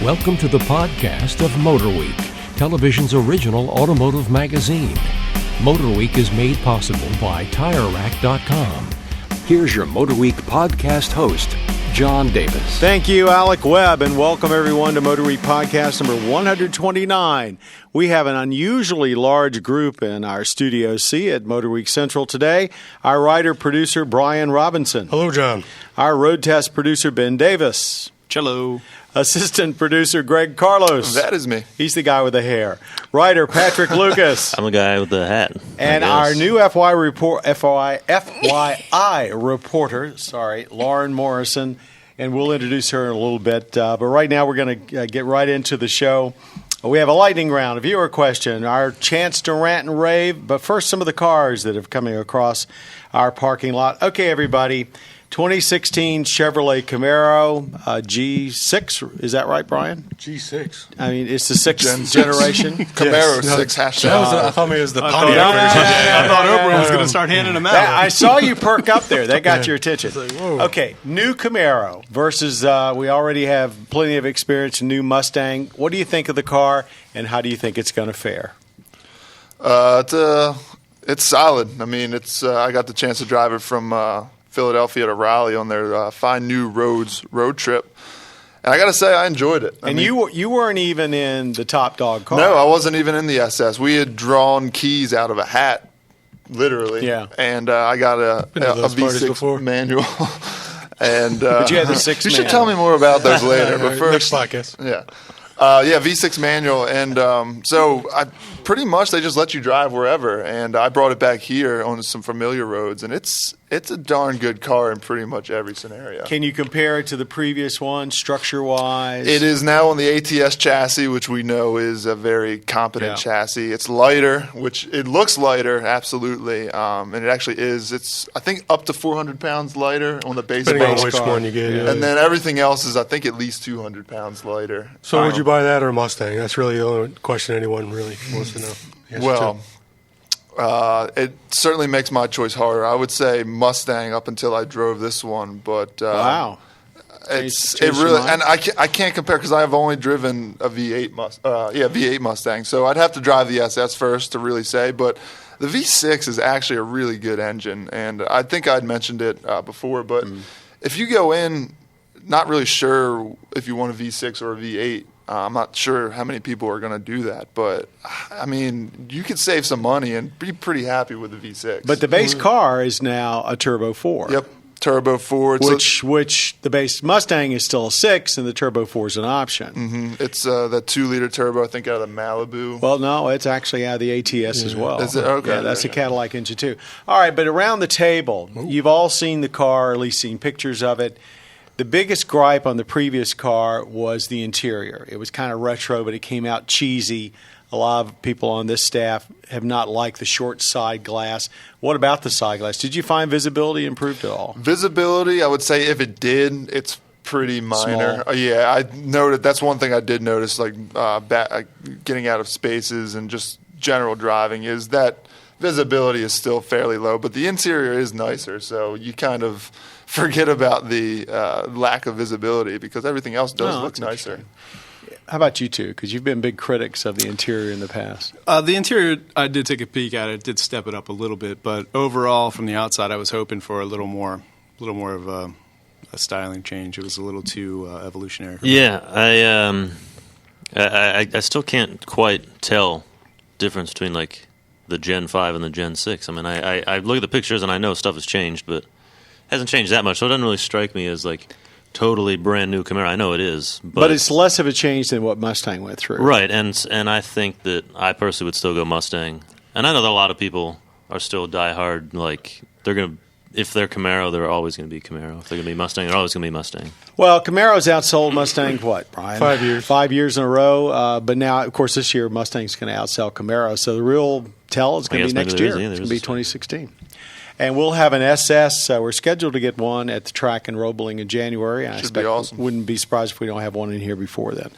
Welcome to the podcast of MotorWeek, television's original automotive magazine. MotorWeek is made possible by TireRack.com. Here's your MotorWeek podcast host, John Davis. Thank you, Alec Webb, and welcome everyone to MotorWeek podcast number 129. We have an unusually large group in our Studio C at MotorWeek Central today. Our writer-producer, Brian Robinson. Hello, John. Our road test producer, Ben Davis. Cello. Assistant producer, Greg Carlos. That is me. He's the guy with the hair. Writer, Patrick Lucas. I'm the guy with the hat. And our new FYI reporter, Lauren Morriso. And we'll introduce her in a little bit. But right now we're going to get right into the show. We have a lightning round, a viewer question, our chance to rant and rave. But first, some of the cars that have coming across our parking lot. Okay, everybody. 2016 Chevrolet Camaro G6. Is that right, Brian? G6. I mean, it's the sixth generation. Camaro 6 hashtag. I thought maybe it was the Pontiac version. I thought Oprah was going to start handing them out. I saw you perk up there. That got your attention. Like, whoa. Okay, new Camaro versus we already have plenty of experience in new Mustang. What do you think of the car, and how do you think it's going to fare? It's solid. I mean, I got the chance to drive it from Philadelphia to Raleigh on their Find New Roads road trip. And I got to say, I enjoyed it. You weren't even in the top dog car. No, I wasn't even in the SS. We had drawn keys out of a hat, literally. Yeah. And I got a V6 manual. And but you had the 6 You should tell me more about those later. But first, next podcast. Yeah. V6 manual, and so pretty much they just let you drive wherever, and I brought it back here on some familiar roads, and it's a darn good car in pretty much every scenario. Can you compare it to the previous one, structure-wise? It is now on the ATS chassis, which we know is a very competent chassis. It's lighter, which it looks lighter, absolutely, and it actually is. It's, I think, up to 400 pounds lighter on the base Depending on which car. one you get. Yeah. And then everything else is, I think, at least 200 pounds lighter. So would you buy that or a Mustang? That's really the only question anyone really wants to know. It certainly makes my choice harder. I would say Mustang up until I drove this one, but wow, it really, and I can't compare because I have only driven a V8 Mustang, so I'd have to drive the SS first to really say. But the V6 is actually a really good engine, and I think I'd mentioned it before. But if you go in not really sure if you want a V6 or a V8. I'm not sure how many people are going to do that, but, I mean, you could save some money and be pretty happy with the V6. But the base car is now a Turbo 4. Yep, Turbo 4. Which the base Mustang is still a 6, and the Turbo 4 is an option. Mm-hmm. It's the 2-liter turbo, I think, out of the Malibu. Well, no, it's actually out of the ATS as well. Is it? Okay. Yeah, that's a Cadillac engine, too. All right, but around the table, you've all seen the car, or at least seen pictures of it. The biggest gripe on the previous car was the interior. It was kind of retro, but it came out cheesy. A lot of people on this staff have not liked the short side glass. What about the side glass? Did you find visibility improved at all? Visibility, I would say if it did, it's pretty minor. Yeah, I noted that's one thing I did notice, like getting out of spaces and just general driving, is that visibility is still fairly low, but the interior is nicer, so you kind of forget about the lack of visibility because everything else does look nicer. How about you two? Because you've been big critics of the interior in the past. The interior, I did take a peek at it. Did step it up a little bit, but overall, from the outside, I was hoping for a little more of a styling change. It was a little too evolutionary. Yeah, I still can't quite tell difference between like the Gen 5 and the Gen 6. I mean, I look at the pictures and I know stuff has changed, but hasn't changed that much, so it doesn't really strike me as like totally brand new Camaro. I know it is, but it's less of a change than what Mustang went through, right? And I think that I personally would still go Mustang, and I know that a lot of people are still diehard. Like if they're Camaro, they're always going to be Camaro. If they're going to be Mustang, they're always going to be Mustang. Well, Camaro's outsold Mustang what, Brian? 5 years. 5 years in a row. But now, of course, this year Mustang's going to outsell Camaro. So the real tell is going to be next year. It's going to be 2016. And we'll have an SS. We're scheduled to get one at the track in Roebling in January. I Should be awesome. Wouldn't be surprised if we don't have one in here before then.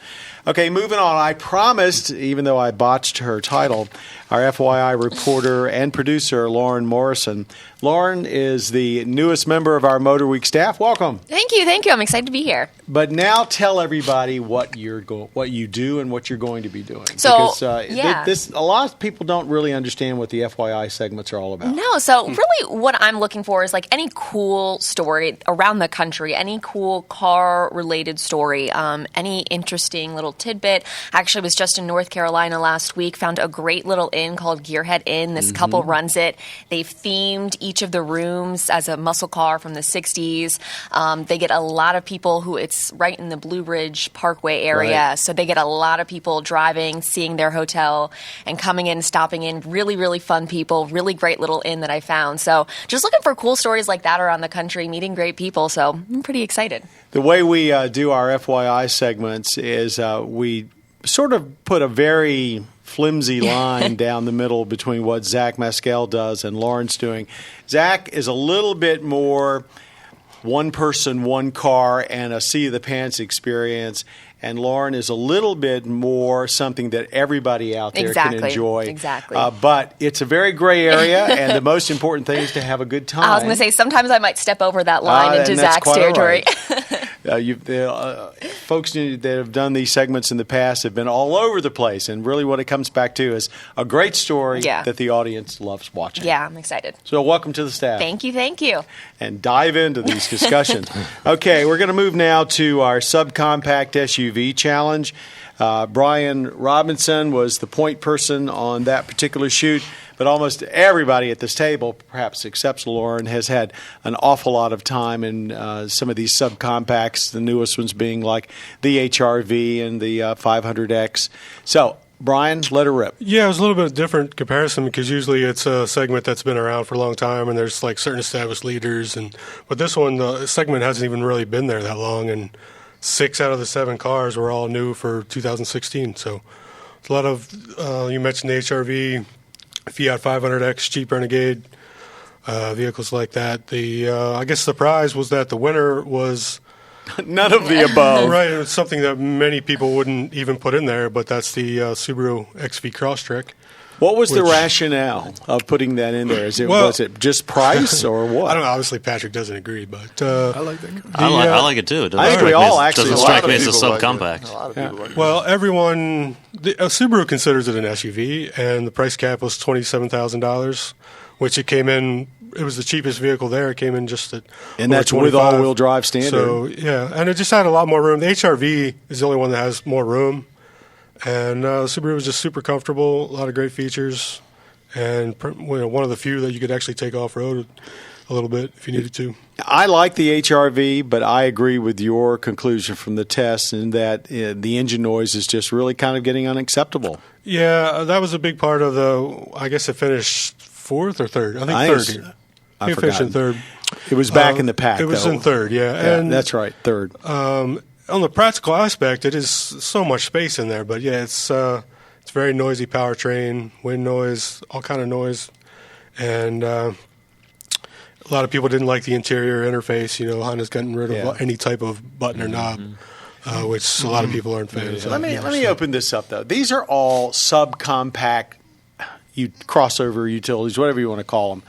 Okay, moving on. I promised, even though I botched her title, our FYI reporter and producer, Lauren Morriso. Lauren is the newest member of our MotorWeek staff. Welcome. Thank you. I'm excited to be here. But now tell everybody what you do and what you're going to be doing. So, because a lot of people don't really understand what the FYI segments are all about. No, so really what I'm looking for is like any cool story around the country, any cool car-related story, any interesting little tidbit. I actually was just in North Carolina last week, found a great little inn called Gearhead Inn. This couple runs it. They've themed each of the rooms as a muscle car from the 60s. They get a lot of people it's right in the Blue Ridge Parkway area, right. So they get a lot of people driving, seeing their hotel, and coming in, stopping in. Really, really fun people. Really great little inn that I found. So just looking for cool stories like that around the country, meeting great people. So I'm pretty excited. The way we do our FYI segments is we sort of put a very flimsy line down the middle between what Zach Maskell does and Lauren's doing. Zach is a little bit more one person, one car, and a seat of the pants experience. And Lauren is a little bit more something that everybody out there can enjoy. Exactly. But it's a very gray area, and the most important thing is to have a good time. I was going to say, sometimes I might step over that line into Zach's territory. Folks that have done these segments in the past have been all over the place, and really what it comes back to is a great story that the audience loves watching. Yeah, I'm excited. So welcome to the staff. Thank you. And dive into these discussions. Okay, we're going to move now to our subcompact SUV challenge. Brian Robinson was the point person on that particular shoot, but almost everybody at this table, perhaps except Lauren, has had an awful lot of time in some of these subcompacts, the newest ones being like the HRV and the 500X. So, Brian, let her rip. Yeah, it was a little bit of a different comparison because usually it's a segment that's been around for a long time and there's like certain established leaders. But this one, the segment hasn't even really been there that long, and 6 out of the 7 cars were all new for 2016. So it's a lot of, you mentioned the HRV, Fiat 500X, Jeep Renegade, vehicles like that. I guess the prize was that the winner was none of the above. Right, it's something that many people wouldn't even put in there, but that's the Subaru XV Crosstrek. What was the rationale of putting that in there? Was it just price or what? I don't know. Obviously, Patrick doesn't agree, but I like that car. I like it too. I think we all actually doesn't strike me as a subcompact. A lot of people like it. Well, everyone, Subaru considers it an SUV, and the price cap was $27,000, which it came in. It was the cheapest vehicle there. It came in just at and that's with all-wheel drive standard. So yeah, and it just had a lot more room. The HRV is the only one that has more room. And the Subaru was just super comfortable, a lot of great features, and one of the few that you could actually take off-road a little bit if you needed to. I like the HRV, but I agree with your conclusion from the test in that the engine noise is just really kind of getting unacceptable. Yeah, that was a big part of I guess it finished 4th or 3rd. I think 3rd. I finished in 3rd. It was back in the pack, It was though. in 3rd, yeah. And that's right, 3rd. On the practical aspect, it is so much space in there, but yeah, it's very noisy powertrain, wind noise, all kind of noise, and a lot of people didn't like the interior interface. Honda's gotten rid of any type of button or knob, which a lot of people aren't fans of. Let me open this up though. These are all subcompact, crossover utilities, whatever you want to call them.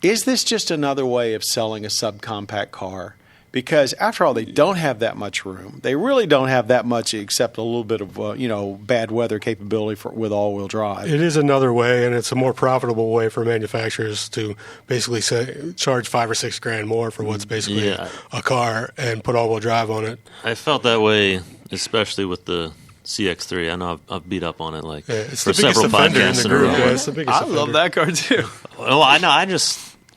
Is this just another way of selling a subcompact car? Because after all, they don't have that much room. They really don't have that much except a little bit of bad weather capability with all-wheel drive. It is another way, and it's a more profitable way for manufacturers to basically charge $5 or $6 grand more for what's basically a car and put all-wheel drive on it. I felt that way, especially with the CX-3. I know I've beat up on it for several podcasts in a row. Yeah, it's the biggest I love that car too. Well, I know.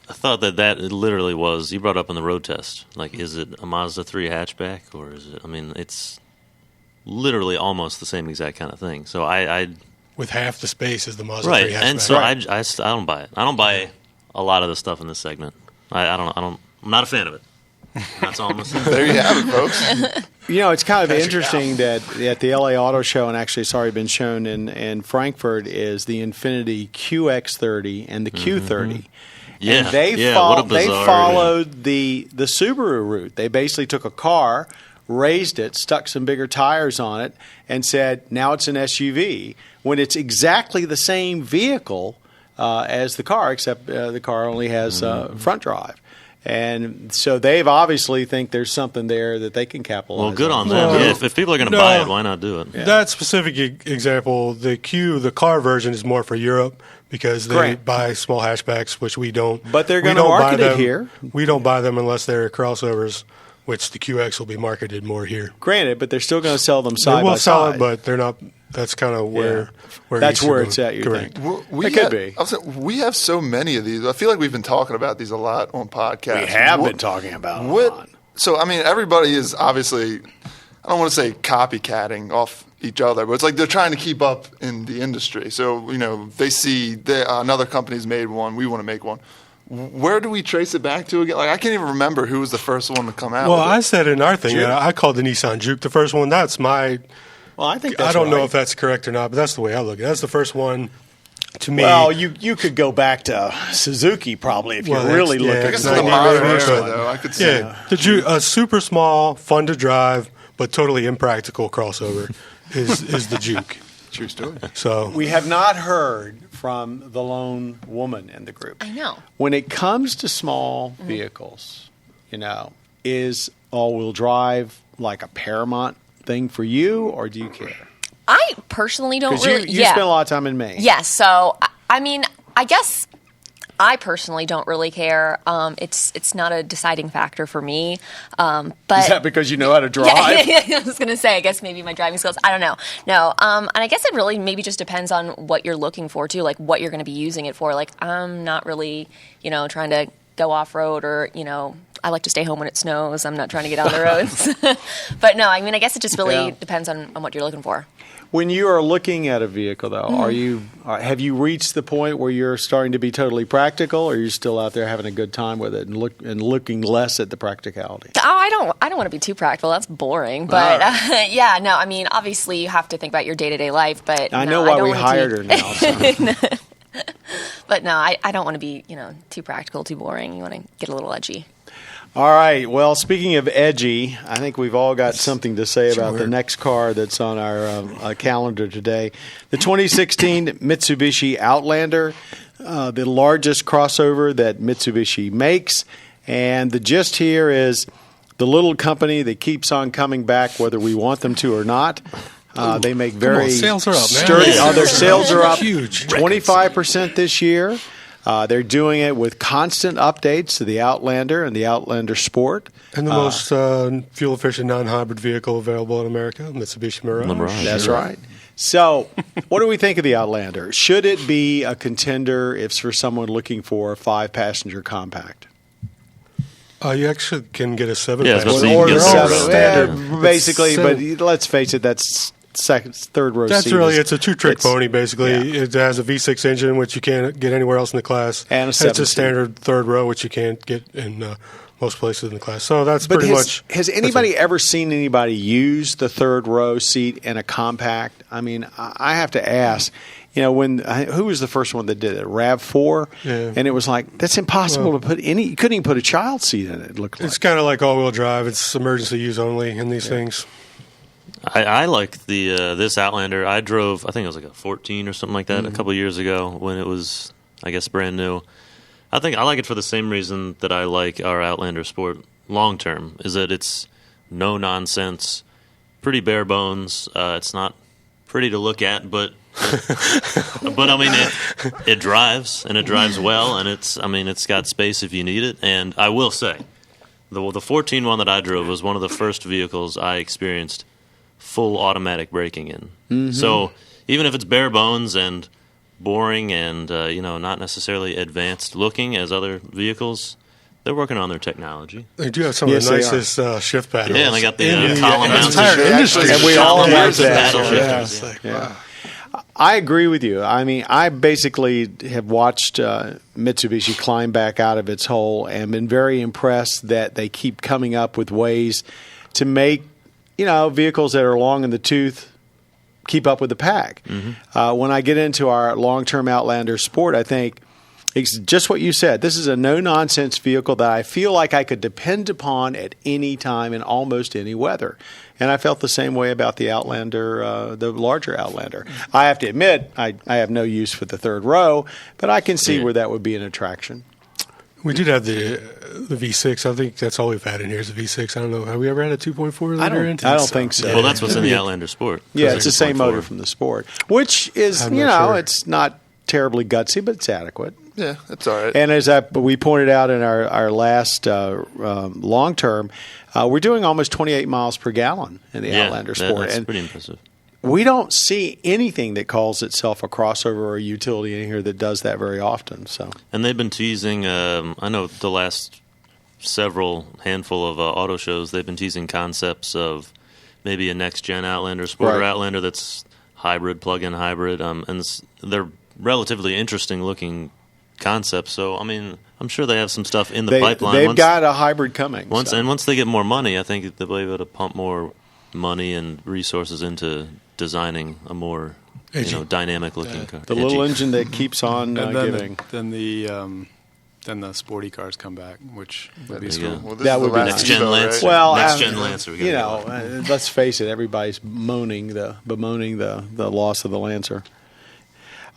I thought that literally was, you brought up in the road test, like, is it a Mazda 3 hatchback, or is it, it's literally almost the same exact kind of thing. So with half the space as the Mazda 3 hatchback. And so I don't buy it. I don't buy a lot of the stuff in this segment. I'm not a fan of it. That's all I'm going to say. There you have it, folks. It's kind of interesting that at the LA Auto Show, and actually it's already been shown in Frankfurt, is the Infiniti QX30 and the Q30. Yeah, And they what a bizarre, followed the Subaru route. They basically took a car, raised it, stuck some bigger tires on it, and said, now it's an SUV, when it's exactly the same vehicle as the car, except the car only has front drive. And so they've obviously think there's something there that they can capitalize on. Well, good on them. Yeah, if people are going to buy it, why not do it? Yeah. That specific example, the car version is more for Europe because they buy small hatchbacks, which we don't. But they're going to market it here. We don't buy them unless they're crossovers, which the QX will be marketed more here. Granted, but they're still going to sell them side by side. They will sell it, but they're not. That's kind of where that's where it's at. You think? It could be. We have so many of these. I feel like we've been talking about these a lot on podcasts. We have been talking about them a lot. So I mean, everybody is obviously. I don't want to say copycatting off each other, but it's like they're trying to keep up in the industry. So they see another company's made one. We want to make one. Where do we trace it back to again? Like I can't even remember who was the first one to come out. Well, with it. I said in our thing, I called the Nissan Juke the first one. That's my. Well, I think that's I don't know if that's correct or not, but that's the way I look at it. That's the first one to me. Well, you could go back to Suzuki probably if you really look at the modern era, though. I could say a super small, fun to drive, but totally impractical crossover is the Juke. True story. So we have not heard from the lone woman in the group. I know. When it comes to small vehicles, is all-wheel drive like a paramount thing for you, or do you care? I personally don't really. You spend a lot of time in Maine. Yes, so I mean, I guess I personally don't really care. It's not a deciding factor for me. But is that because you know how to drive? Yeah, I was going to say, I guess maybe my driving skills. I don't know. No, and I guess it really maybe just depends on what you're looking for too, like what you're going to be using it for. Like I'm not really, trying to go off road or I like to stay home when it snows. I'm not trying to get on the roads. But no, I mean, I guess it just really depends on what you're looking for. When you are looking at a vehicle, though, have you reached the point where you're starting to be totally practical, or are you still out there having a good time with it and looking less at the practicality? Oh, I don't want to be too practical. That's boring. But no, I mean, obviously you have to think about your day-to-day life. But I know why we hired her now. So. But no, I don't want to be too practical, too boring. You want to get a little edgy. All right. Well, speaking of edgy, I think we've all got something to say about the next car that's on our calendar today. The 2016 Mitsubishi Outlander, the largest crossover that Mitsubishi makes. And the gist here is the little company that keeps on coming back whether we want them to or not. They make very sales are up, sturdy. Man. Their sales are up huge. 25% this year. They're doing it with constant updates to the Outlander and the Outlander Sport. And the most fuel-efficient non-hybrid vehicle available in America, Mitsubishi Mirage. That's right. So what do we think of the Outlander? Should it be a contender if for someone looking for a 5-passenger compact? You actually can get a 7-passenger. Basically, but let's face it, that's third row seat. It's a two-trick pony, basically. Yeah. It has a V6 engine, which you can't get anywhere else in the class. And it's a standard third row, which you can't get in most places in the class. So that's much. Has anybody ever seen anybody use the third row seat in a compact? I mean, I have to ask. Who was the first one that did it? RAV4? Yeah. And it was like, that's impossible to put you couldn't even put a child seat in it looked like. It's kind of like all-wheel drive. It's emergency use only in these things. I like this Outlander. I drove, I think it was like a 14 or something like that a couple of years ago when it was, I guess, brand new. I think I like it for the same reason that I like our Outlander Sport long term, is that it's no nonsense, pretty bare bones. It's not pretty to look at, but I mean it drives, and it drives well, and it's got space if you need it. And I will say, the 14 one that I drove was one of the first vehicles I experienced full automatic braking in. Mm-hmm. So even if it's bare bones and boring and not necessarily advanced looking as other vehicles, they're working on their technology. They do have some of the nicest shift paddles. Yeah, and they got the column mounts. And we all have that. Wow. I agree with you. I mean, I basically have watched Mitsubishi climb back out of its hole and been very impressed that they keep coming up with ways to make vehicles that are long in the tooth keep up with the pack. Mm-hmm. When I get into our long-term Outlander Sport, I think It's just what you said. This is a no-nonsense vehicle that I feel like I could depend upon at any time in almost any weather. And I felt the same way about the Outlander, the larger Outlander. I have to admit, I have no use for the third row, but I can see where that would be an attraction. We did have the V6. I think that's all we've had in here is the V6. I don't know. Have we ever had a 2.4 liter engine? I don't think so. Well, that's what's in the Outlander Sport. Yeah, it's the same motor from the Sport, which is, it's not terribly gutsy, but it's adequate. Yeah, it's all right. And as we pointed out in our last long term, we're doing almost 28 miles per gallon in the Outlander Sport. That's pretty impressive. We don't see anything that calls itself a crossover or a utility in here that does that very often. So, and they've been teasing. I know the last handful of auto shows, they've been teasing concepts of maybe a next-gen Outlander Sport or Outlander that's hybrid, plug-in hybrid, and they're relatively interesting-looking concepts. So, I mean, I'm sure they have some stuff in the pipeline. They've got a hybrid coming. And once they get more money, I think they'll be able to pump more money and resources into designing a more dynamic-looking car. The little engine that keeps on giving. Then the sporty cars come back, which would be cool. cool. Well, that would be next gen Lancer. Well, next gen Lancer. Let's face it, everybody's bemoaning the loss of the Lancer.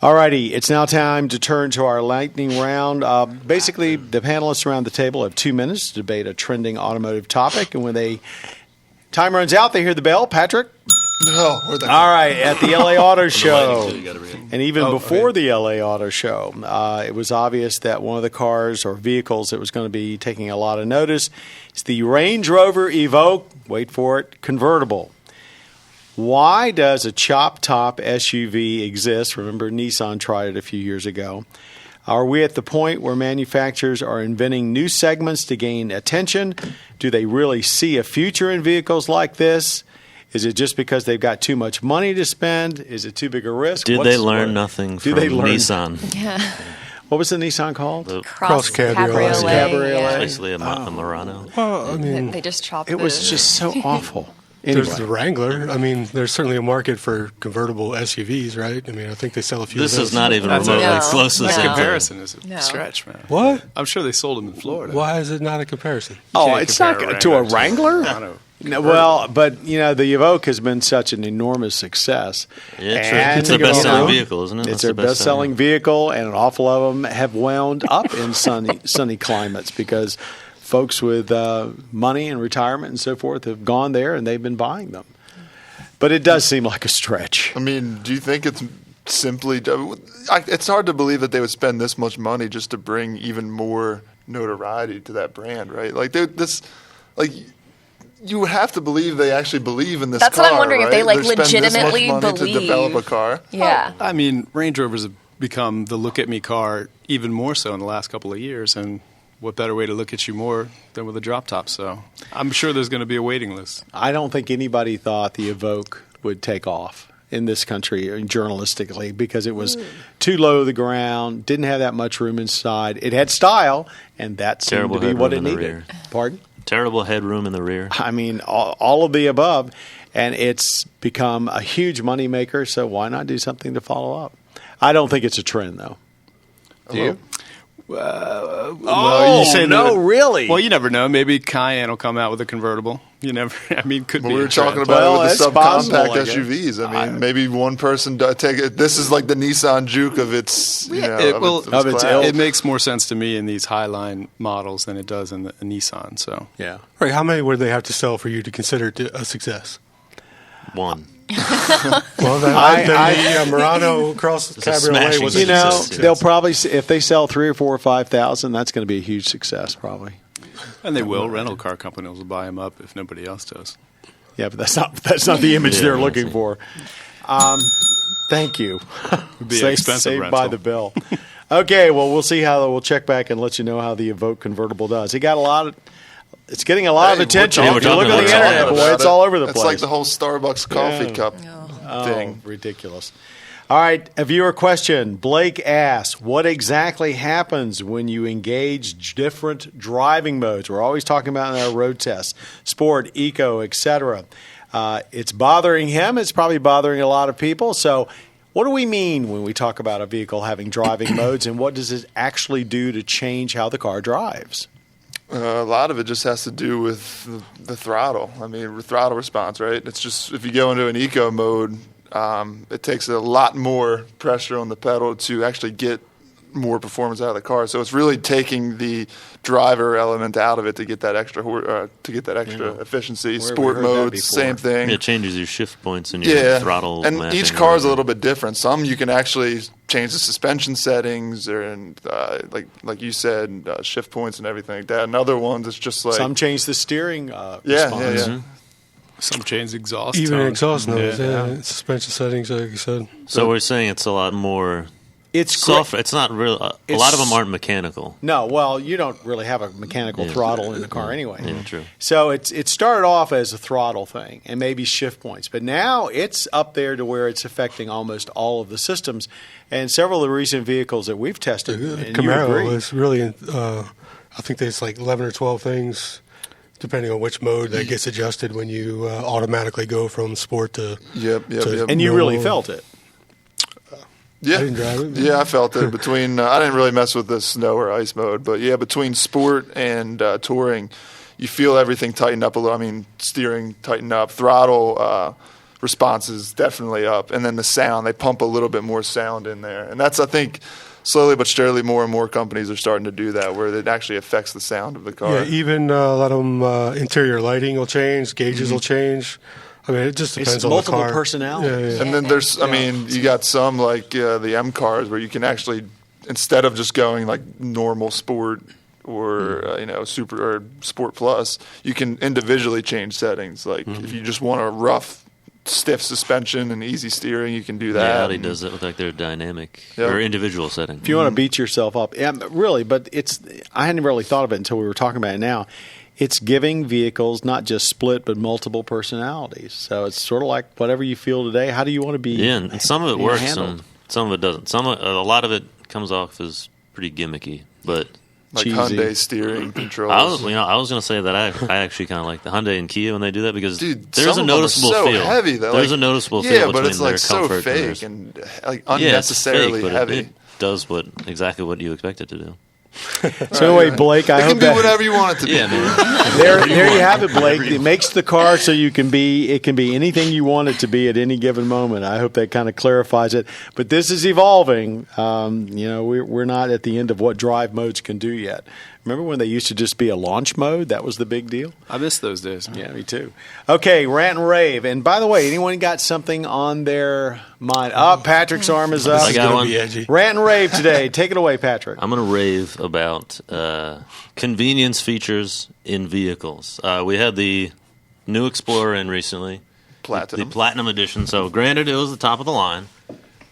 Alrighty, it's now time to turn to our lightning round. Basically, the panelists around the table have 2 minutes to debate a trending automotive topic, and when time runs out, they hear the bell. Patrick? No. All right, at the LA Auto Show, and even before the LA Auto Show, it was obvious that one of the cars or vehicles that was going to be taking a lot of notice is the Range Rover Evoque, wait for it, convertible. Why does a chop-top SUV exist? Remember, Nissan tried it a few years ago. Are we at the point where manufacturers are inventing new segments to gain attention? Do they really see a future in vehicles like this? Is it just because they've got too much money to spend? Is it too big a risk? Did they learn nothing from Nissan? Yeah. What was the Nissan called? The Cross Cabriolet. Cabriolet. Basically a Murano. Well, I mean, they just chopped it was just so awful. There's Anyway. the Wrangler. I mean, there's certainly a market for convertible SUVs, right? I mean, I think they sell a few This of those. is not even remotely close to the That same comparison is a No. stretch, man. What? I'm sure they sold them in Florida. Why is it not a comparison? Oh, it's not to a Wrangler? No, well, but the Evoque has been such an enormous success. Yeah, it's a best-selling vehicle, isn't it? It's their best-selling vehicle, and an awful lot of them have wound up in sunny climates because folks with money and retirement and so forth have gone there and they've been buying them. But it does seem like a stretch. I mean, do you think it's simply? It's hard to believe that they would spend this much money just to bring even more notoriety to that brand, right? You would have to believe they actually believe in this car. That's what I'm wondering, right? if they They're spending legitimately this much money believe to develop a car. Yeah. I mean, Range Rovers have become the look at me car even more so in the last couple of years, and what better way to look at you more than with a drop top? So I'm sure there's going to be a waiting list. I don't think anybody thought the Evoque would take off in this country journalistically because it was too low to the ground, didn't have that much room inside. It had style, and that seemed to be what it needed. Pardon? Terrible headroom in the rear. I mean, all of the above, and it's become a huge moneymaker, so why not do something to follow up? I don't think it's a trend, though. Do you? You say really? Well, you never know. Maybe Cayenne will come out with a convertible. You never. I mean, could be. We were a trend. talking about it with the subcompact possible, SUVs. I mean, maybe one person take it. This is like the Nissan Juke of its, of its class. ilk. It makes more sense to me in these Highline models than it does in the Nissan. So Yeah. Right, how many would they have to sell for you to consider it a success? One. Well, the Murano Cross Cabriolet was a success. They'll probably, if they sell 3,000 or 4,000 or 5,000, that's going to be a huge success, probably. and they will. Rental car companies will buy them up if nobody else does. Yeah, but that's not the image they're looking for. Thank you. It'd be an expensive Saved rental. by the bill. Okay, well, we'll see we'll check back and let you know how the Evoque convertible does. It's getting a lot of attention. We're If you look talking at the about internet, it. boy, it's all over the place. It's like the whole Starbucks coffee cup thing. Ridiculous. All right, a viewer question. Blake asks, what exactly happens when you engage different driving modes? We're always talking about in our road tests, sport, eco, etc. It's bothering him. It's probably bothering a lot of people. So What do we mean when we talk about a vehicle having driving modes, and what does it actually do to change how the car drives? A lot of it just has to do with the throttle. I mean, throttle response, right? It's just if you go into an eco mode, it takes a lot more pressure on the pedal to actually get more performance out of the car. So it's really taking the driver element out of it to get that extra efficiency. Sport mode, same thing. It changes your shift points and your throttle. And each car is a little bit different. Some you can actually change the suspension settings, and like you said, shift points and everything like that. And other ones, it's just like some change the steering response. Yeah. Some change exhaust. Even tone. exhaust noise, suspension settings, like you said. So we're saying it's a lot more. It's soft. It's not real. A lot of them aren't mechanical. No, well, you don't really have a mechanical throttle in the car anyway. Yeah, true. So it started off as a throttle thing and maybe shift points, but now it's up there to where it's affecting almost all of the systems. And several of the recent vehicles that we've tested, and Camaro was really, I think there's like 11 or 12 things, depending on which mode that gets adjusted when you automatically go from sport to Yep. And you really felt it. Yeah, I didn't drive it. Yeah, I felt it. Between I didn't really mess with the snow or ice mode, but yeah, between sport and touring, you feel everything tighten up a little. I mean, steering tighten up, throttle response is definitely up, and then the sound, they pump a little bit more sound in there, and that's, I think, slowly but surely more and more companies are starting to do that, where it actually affects the sound of the car. Yeah, even a lot of them, interior lighting will change, gauges will change. I mean, it just depends on the car. It's multiple personalities. Yeah. And then there's, I mean, you got some like the M cars where you can actually, instead of just going like normal sport or super or sport plus, you can individually change settings. Like if you just want a rough, stiff suspension and easy steering, you can do that. Yeah, Audi does it with like their dynamic or individual setting. If you want to beat yourself up, really, but I hadn't really thought of it until we were talking about it now. It's giving vehicles not just split but multiple personalities. So it's sort of like whatever you feel today. How do you want to be? Yeah, and some of it works handled? and some of it doesn't. A lot of it comes off as pretty gimmicky, but like cheesy. Hyundai steering controls. I was going to say that I actually kind of like the Hyundai and Kia when they do that because some there's a of noticeable them are so feel. heavy, though. There's a noticeable feel yeah, between but it's like their so comfort fake and like unnecessarily it's fake, but heavy. It does exactly what you expect it to do. So anyway, Blake, I it hope can be whatever you want it to be. Yeah, man. there you have it, Blake. It makes the car so it can be anything you want it to be at any given moment. I hope that kind of clarifies it. But this is evolving. We're not at the end of what drive modes can do yet. Remember when they used to just be a launch mode? That was the big deal. I miss those days. Yeah, me too. Okay, rant and rave. And by the way, anyone got something on their mind? Patrick's arm is up. I got one. Be edgy. Rant and rave today. Take it away, Patrick. I'm going to rave about convenience features in vehicles. We had the new Explorer in recently. Platinum. The Platinum Edition. So granted, it was the top of the line.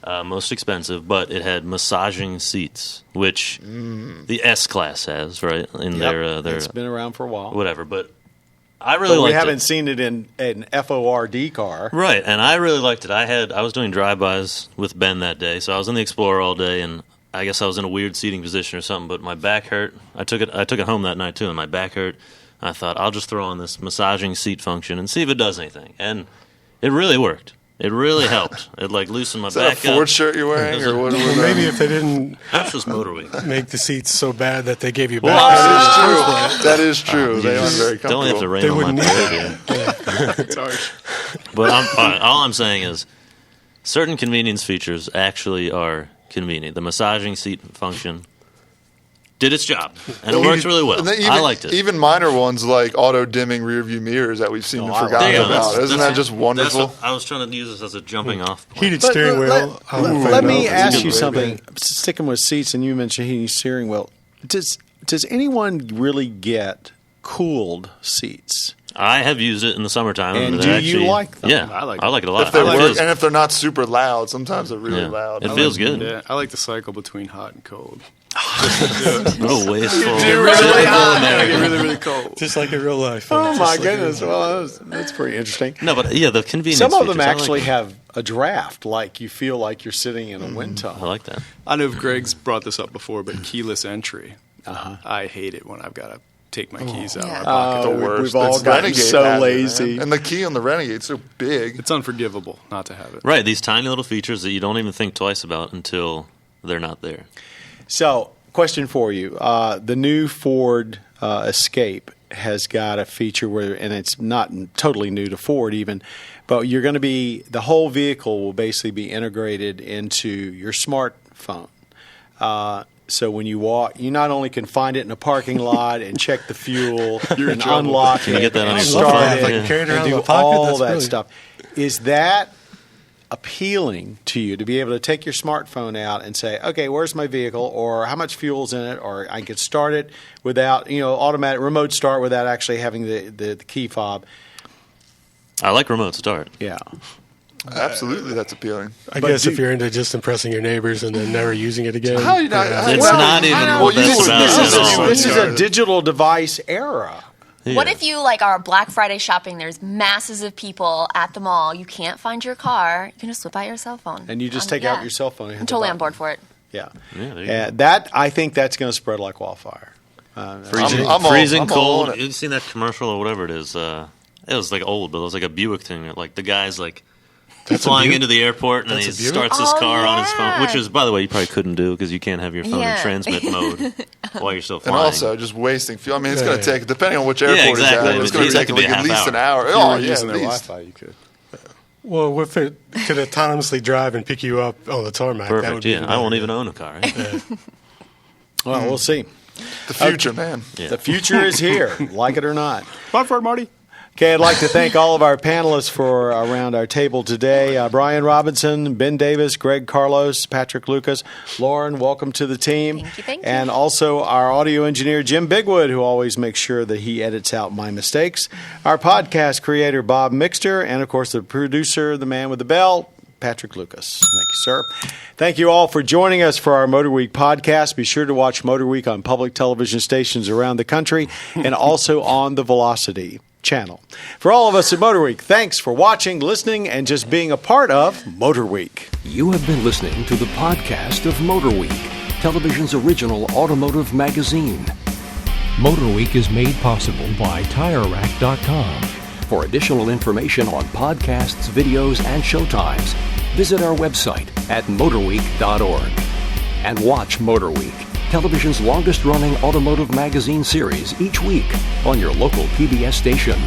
Most expensive, but it had massaging seats, which the S-Class has, right? It's been around for a while. Whatever, but I really liked it. We haven't seen it in an FORD car. Right, and I really liked it. I was doing drive-bys with Ben that day, so I was in the Explorer all day, and I guess I was in a weird seating position or something, but my back hurt. I took it home that night, too, and my back hurt. I thought, I'll just throw on this massaging seat function and see if it does anything. And it really worked. It really helped. It loosened my back up. Is that a Ford shirt you're wearing? Or what? Maybe if they didn't That's just MotorWeek. make the seats so bad that they gave you back. That is true. They aren't very comfortable. Don't have to rain They on my wouldn't parade here. But all I'm saying is certain convenience features actually are convenient. The massaging seat function did its job, and it worked really well. I liked it. Even minor ones like auto-dimming rear-view mirrors that we've seen and forgotten about. Isn't that just wonderful? I was trying to use this as a jumping off point. Heated steering wheel. Let me ask you something. Sticking with seats, and you mentioned heating steering wheel. Does anyone really get cooled seats? I have used it in the summertime. And do you like them? Yeah, I like it a lot. If they work, and if they're not super loud, sometimes they're really loud. It feels good. Yeah, I like the cycle between hot and cold. Little wasteful. Get really hot and get really, really cold. Just like in real life. Oh, my goodness. Well, that's pretty interesting. No, but yeah, the convenience Some of them features, actually have a draft, like you feel like you're sitting in a wind tunnel. I like that. I know Greg's brought this up before, but keyless entry. I hate it when I've got to take my keys out of Yeah. my pocket. The worst. We've all It's gotten Renegade so has it, lazy. man. And the key on the Renegade's so big. It's unforgivable not to have it. Right, these tiny little features that you don't even think twice about until they're not there. So, question for you: the new Ford Escape has got a feature where, and it's not totally new to Ford even, but you're going to be, the whole vehicle will basically be integrated into your smartphone. So when you walk, you not only can find it in a parking lot and check the fuel and unlock it, Can you get that on and your start phone? it, Like, carry it around and in do the pocket? all That's that brilliant. stuff. Is that appealing to you, to be able to take your smartphone out and say, okay, where's my vehicle, or how much fuel's in it, or I could start it without, automatic remote start without actually having the key fob? I like remote start. Yeah. Absolutely, that's appealing. I guess if you're into just impressing your neighbors and then never using it again. How you not? It's not even what that's about at all. This is a digital device era. Yeah. What if you are Black Friday shopping? There's masses of people at the mall. You can't find your car. You can just whip out your cell phone. And you just take out your cell phone. And hit I'm the totally button. on board for it. Yeah. Yeah, there you go. I think that's going to spread like wildfire. Freezing, I'm all freezing on cold. it. You seen that commercial or whatever it is? It was old, but it was like a Buick thing. Like the guy's flying into the airport and he That's a Buick? starts his Oh, car on his yeah. phone, which is, by the way, you probably couldn't do because you can't have your phone Yeah. in transmit mode while you're still And flying. also just wasting fuel. I mean, it's Yeah, going to yeah. take, depending on which airport exactly. it's at, it's It going would to have take to be a at half least an hour. hour. If you Oh, were yeah, using at their least. Wi-Fi, you could. Well, if it could autonomously drive and pick you up on the tarmac, that would Perfect. be Yeah, I won't even own a car. Right? Well, we'll see. The future, man. Yeah. The future is here, like it or not. Fun for it, Marty. Okay, I'd like to thank all of our panelists for around our table today. Brian Robinson, Ben Davis, Greg Carlos, Patrick Lucas. Lauren, welcome to the team. Thank you. And also our audio engineer, Jim Bigwood, who always makes sure that he edits out my mistakes. Our podcast creator, Bob Mixter. And, of course, the producer, the man with the bell, Patrick Lucas. Thank you, sir. Thank you all for joining us for our MotorWeek podcast. Be sure to watch MotorWeek on public television stations around the country and also on the Velocity channel. For all of us at MotorWeek, thanks for watching, listening, and just being a part of MotorWeek. You have been listening to the podcast of MotorWeek, television's original automotive magazine. MotorWeek is made possible by TireRack.com. For additional information on podcasts, videos, and showtimes, visit our website at motorweek.org. And watch MotorWeek, television's longest-running automotive magazine series each week on your local PBS station.